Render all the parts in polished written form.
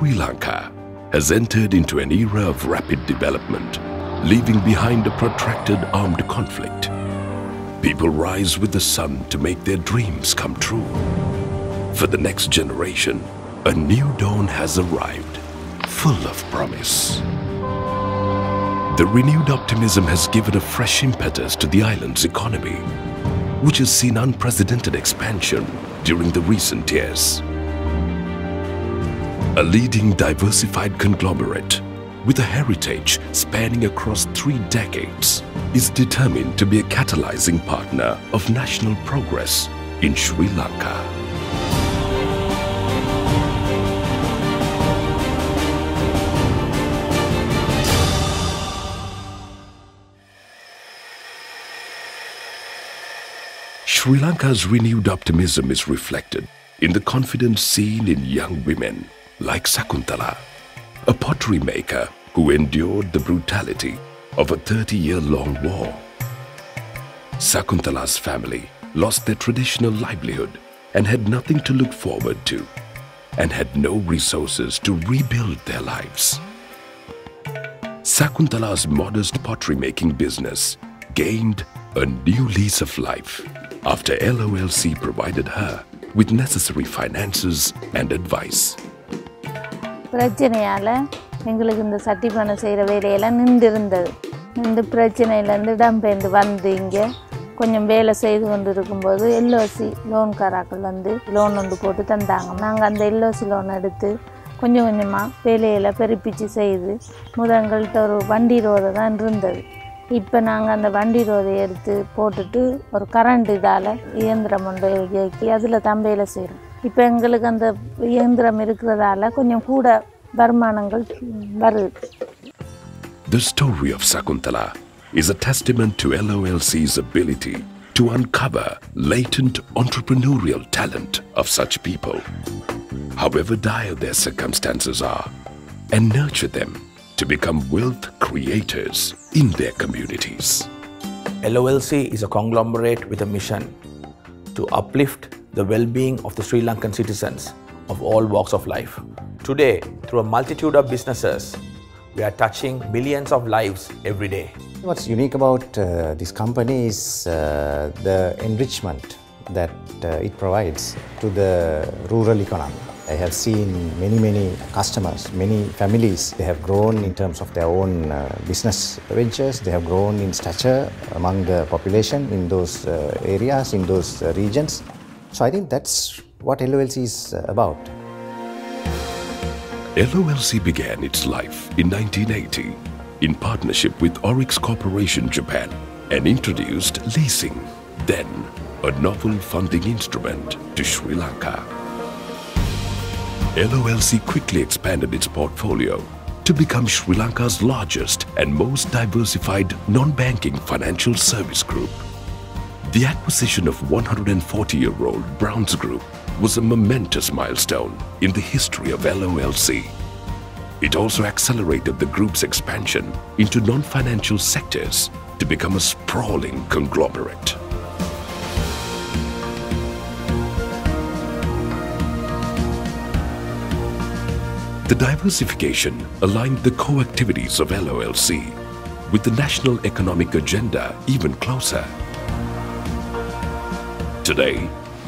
Sri Lanka has entered into an era of rapid development, leaving behind a protracted armed conflict. People rise with the sun to make their dreams come true. For the next generation, a new dawn has arrived, full of promise. The renewed optimism has given a fresh impetus to the island's economy, which has seen unprecedented expansion during the recent years. A leading diversified conglomerate with a heritage spanning across 3 decades is determined to be a catalyzing partner of national progress in Sri Lanka. Sri Lanka's renewed optimism is reflected in the confidence seen in young women like Sakuntala, a pottery maker who endured the brutality of a 30-year-long war. Sakuntala's family lost their traditional livelihood and had nothing to look forward to, and had no resources to rebuild their lives. Sakuntala's modest pottery-making business gained a new lease of life after LOLC provided her with necessary finances and advice. பிரச்சனையால எங்களுக்கு இந்த சட்டி பண்ண செய்கிற வேலையெல்லாம் நின்றுருந்தது. இந்த பிரச்சனையிலேருந்து இடம்பெயர்ந்து வந்து இங்கே கொஞ்சம் வேலை செய்து கொண்டு இருக்கும்போது LOC லோன்காராக்கள் வந்து லோன் ஒன்று போட்டு தந்தாங்க. நாங்கள் அந்த LOC லோன் எடுத்து கொஞ்சம் கொஞ்சமாக வேலையில் பெருப்பிச்சு செய்து முதல்கள்கிட்ட ஒரு வண்டி ரோதை தான் இருந்தது. இப்போ நாங்கள் அந்த வண்டி ரோதை எடுத்து போட்டுட்டு ஒரு கரண்ட் இதால் இயந்திரம் ஒன்று இயக்கி அதில் தான் வேலை செய்கிறோம். இப்போ எங்களுக்கு அந்த இயந்திரம் இருக்கிறதால கொஞ்சம் கூட வருமானங்கள் வருது. The story of Sakuntala is a testament to LOLC's ability to uncover latent entrepreneurial talent of such people, however dire their circumstances are, and nurture them to become wealth creators in their communities. LOLC is a conglomerate with a mission to uplift the well-being of the Sri Lankan citizens of all walks of life. Today, through a multitude of businesses, we are touching millions of lives every day. What's unique about this company is the enrichment that it provides to the rural economy. I have seen many customers, many families, they have grown in terms of their own business ventures, they have grown in stature among the population in those areas, in those regions. So I think that's what LOLC is about. LOLC began its life in 1980 in partnership with Oryx Corporation Japan and introduced leasing, then a novel funding instrument, to Sri Lanka. LOLC quickly expanded its portfolio to become Sri Lanka's largest and most diversified non-banking financial service group. The acquisition of 140-year-old Browns Group was a momentous milestone in the history of LOLC. It also accelerated the group's expansion into non-financial sectors to become a sprawling conglomerate. The diversification aligned the core activities of LOLC with the national economic agenda even closer. Today,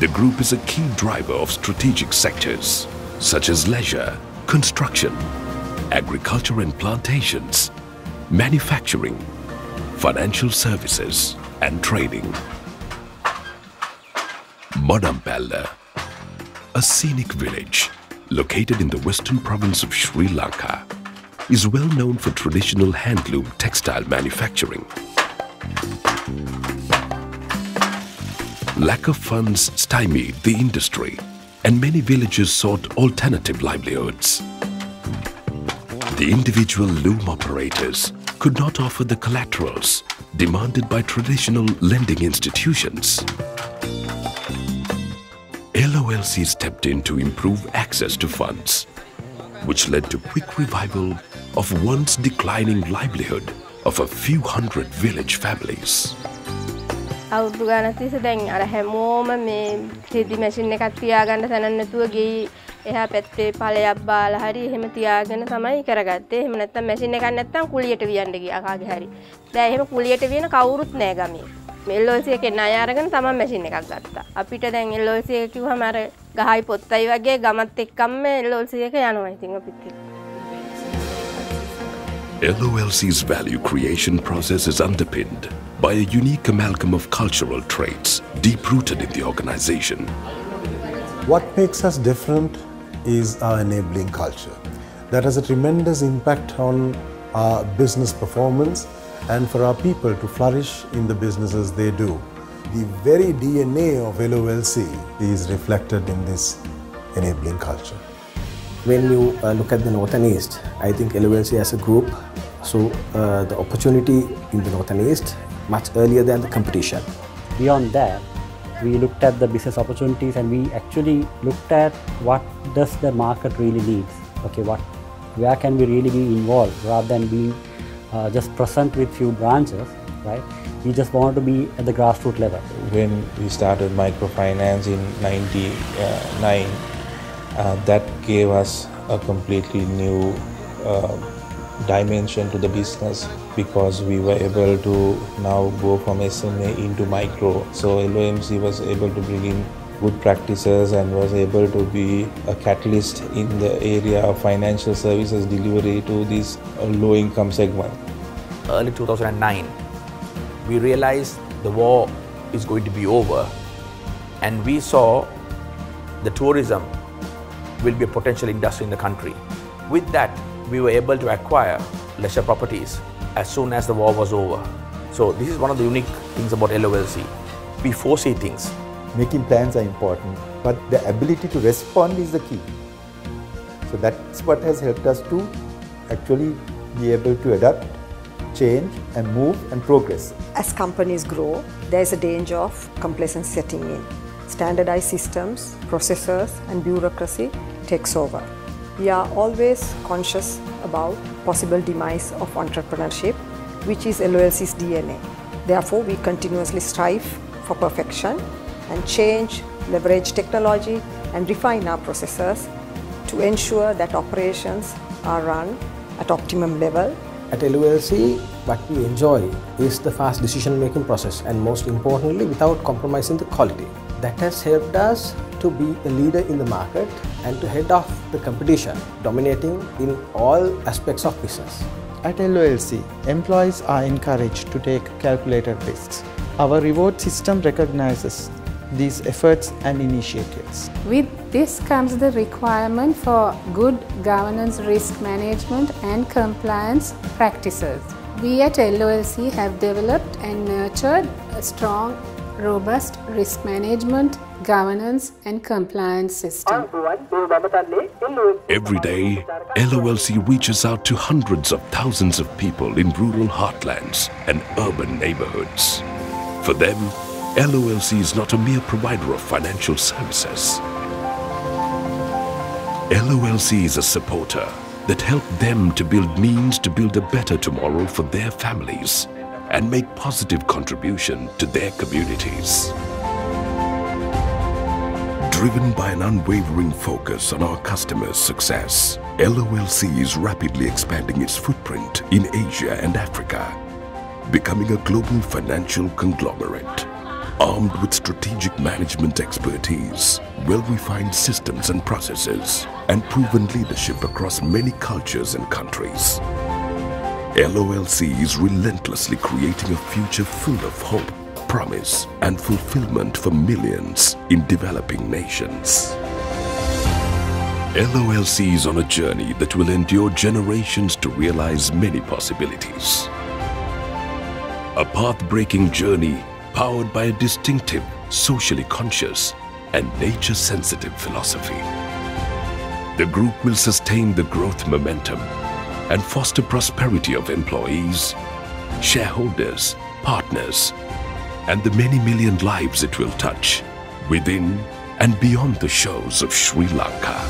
the group is a key driver of strategic sectors such as leisure, construction, agriculture and plantations, manufacturing, financial services and trading. Madampalla, a scenic village located in the western province of Sri Lanka, is well known for traditional handloom textile manufacturing. Lack of funds stymied the industry, and many villagers sought alternative livelihoods. The individual loom operators could not offer the collaterals demanded by traditional lending institutions. LOLC stepped in to improve access to funds, which led to quick revival of once declining livelihood of a few hundred village families. අවුරුදු ගානක් තිස්සේ දැන් අර හැමෝම මේ teddy machine එකක් තියාගන්න තැනක් නැතුව ගේ එහා පැත්තේ ඵලයක් බාලා හරි එහෙම තියාගෙන තමයි කරගත්තේ. එහෙම නැත්නම් මැෂින් එකක් නැත්නම් කුලියට වියන්න ගියා කාගේ හරි. දැන් එහෙම කුලියට වියන කවුරුත් නැහැ ගමේ. මේ LOLC එකේ ණය අරගෙන තමයි මැෂින් එකක් ගත්තා. අපිට දැන් LOLC එක කිව්වම අර ගහයි පොත්තයි වගේ ගමත් එක්කම LOLC එක යනවා ඉතින් අපිත් එක්ක. LOLC's value creation process is underpinned by a unique amalgam of cultural traits deep-rooted in the organization. What makes us different is our enabling culture. That has a tremendous impact on our business performance and for our people to flourish in the businesses they do. The very DNA of LOLC is reflected in this enabling culture. When you look at the North and East, I think LOLC as a group saw the opportunity in the North and East much earlier than the competition. Beyond that, we looked at the business opportunities and we actually looked at what does the market really needs. Okay, where can we really be involved rather than being just present with few branches, right? We just wanted to be at the grassroots level. When we started microfinance in '99, that gave us a completely new dimension to the business because we were able to now go from SMA into micro. So LOMC was able to bring in good practices and was able to be a catalyst in the area of financial services delivery to this low income segment. Early 2009, we realized the war is going to be over and we saw the tourism will be a potential industry in the country. With that, we were able to acquire leisure properties as soon as the war was over. So this is one of the unique things about LOLC. We foresee things. Making plans are important, but the ability to respond is the key. So that's what has helped us to actually be able to adapt, change and move and progress. As companies grow, there is a danger of complacency setting in. Standardized systems, processes and bureaucracy takes over. We are always conscious about possible demise of entrepreneurship, which is LOLC's DNA. Therefore, we continuously strive for perfection and change, leverage technology and refine our processes to ensure that operations are run at optimum level. At LOLC, what we enjoy is the fast decision-making process and most importantly, without compromising the quality. That has helped us to be a leader in the market and to head off the competition, dominating in all aspects of business. At LOLC, employees are encouraged to take calculated risks. Our reward system recognizes these efforts and initiatives. With this comes the requirement for good governance, risk management and compliance practices. We at LOLC have developed and nurtured a strong, robust risk management, governance and compliance system. Every day, LOLC reaches out to hundreds of thousands of people in rural heartlands and urban neighborhoods. For them, LOLC is not a mere provider of financial services. LOLC is a supporter that helps them to build means to build a better tomorrow for their families and make positive contribution to their communities. Driven by an unwavering focus on our customers' success, LOLC is rapidly expanding its footprint in Asia and Africa, becoming a global financial conglomerate. Armed with strategic management expertise, well-refined systems and processes, and proven leadership across many cultures and countries, LOLC is relentlessly creating a future full of hope, promise, and fulfillment for millions in developing nations. LOLC is on a journey that will endure generations to realize many possibilities. A path-breaking journey powered by a distinctive, socially conscious, and nature-sensitive philosophy. The group will sustain the growth momentum and foster prosperity of employees, shareholders, partners, and the many million lives it will touch within and beyond the shores of Sri Lanka.